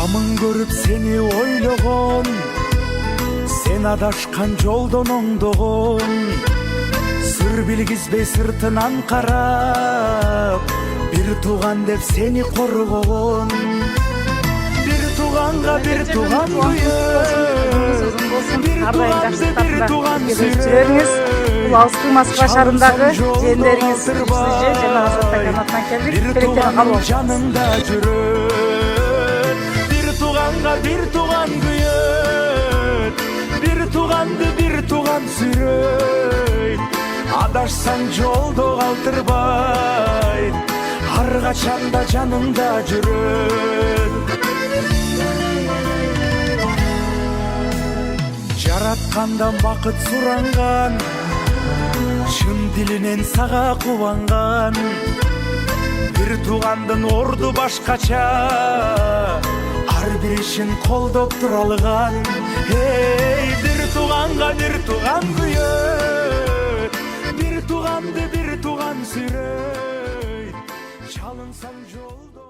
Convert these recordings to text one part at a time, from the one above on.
Камын көрүп сени ойлогон, сен адашкан жолдон оңдогон. Сыр билгизбей сыртынан карап, бир тууган деп сени коргогон. Бир тууганга бир тууган күйөт, бир тууганды бир тууган сүйрөт. Бул Алыстуу Москва шаарындагы жээндериңиз Сизже жана Азаттык канатынан келдик. Тилектерин кабыл Жаныңда жүрөт, бир тууганга бир тууган күйөт, бир тууганды бир тууган сүйрөйт. Адашсаң жолдо калтырбай, ар качанда жаныңда жүрөт. Жараткандан бакыт суранган, чын дилинен сага кубанган. Бир туугандын орду башкача, ар бир ишин колдоп тура алган. Эй, бир тууганга бир тууган күйөт, бир тууганды бир тууган сүйрөйт. Чалынсаң жолдо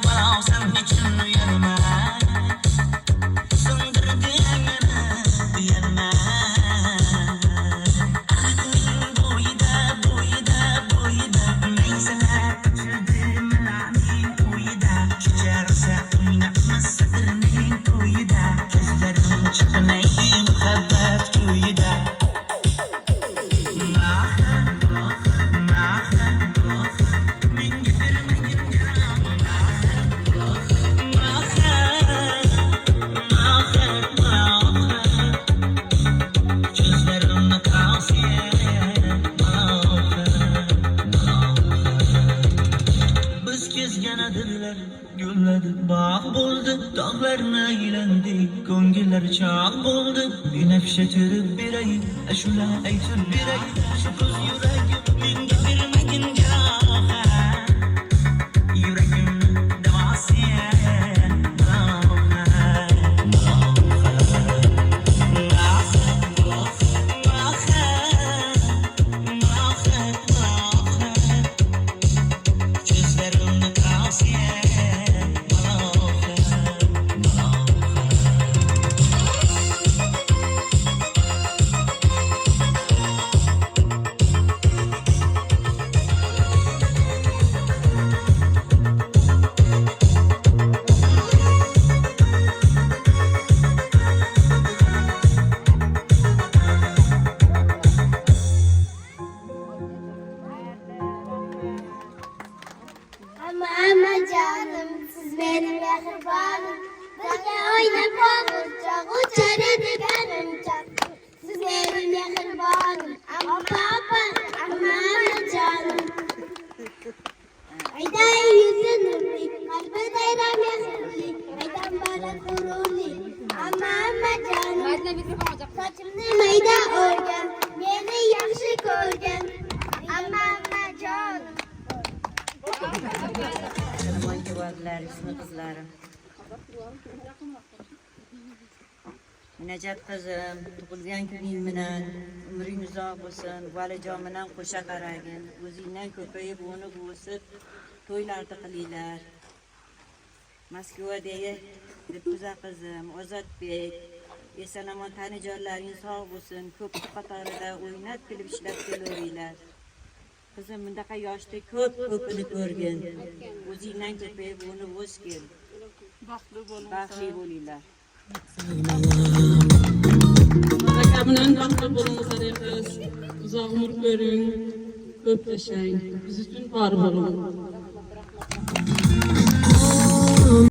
Bana sen için uyarma. Söndürdüğünü uyarma. Aklın boyda neyse kaçırdım lanet boyda. Şecerse oynatmaz sadırının boyda. Gözlerim çıkmayı muhabbet boyda. Gülladı bağ buldu, dağlarına eğlendi, ko'ngillar çağ buldu. Bir nefşe türüp bir ay, şula aytib bir ay, şu kız yüreğim menga vermegin jarohat. Yüreğimni davası Ama canım siz benim mehribanım. Böyle oynayıp olunca uçar idi benim canım. Siz benim mehribanım. Ama canım. Aydan yüzünü bir kalbe dayram yakırlı. Aydan bana kurulu. Ama canım. Saçımı mayda örgen. Beni yaxşı görgen. Ama canım. Amanki vardilar, husni qizlarim. Najat qizim, tug'ilgan kuning bilan umring uzoq bo'lsin, valijon bilan qo'sha qaragin, o'zingdan ko'payib o'nib o'sib to'ylarda qilinglar. Moskvadagi Dilfuza qizim, Ozodbek, eson-omon tanijonlaring sog' bo'lsin, ko'p qatorida o'ynab kulib ishlab kelaveringlar. Kızım bundaqa yoshda ko'pini ko'rgin. O'zingdan ko'payib o'nib o'sgin. Baxtli bo'linglar. Rakamdan baxtli bo'linglar qiz. Uzoq umr ko'ring, ko'p yashang. Biz uchun bor bo'ling.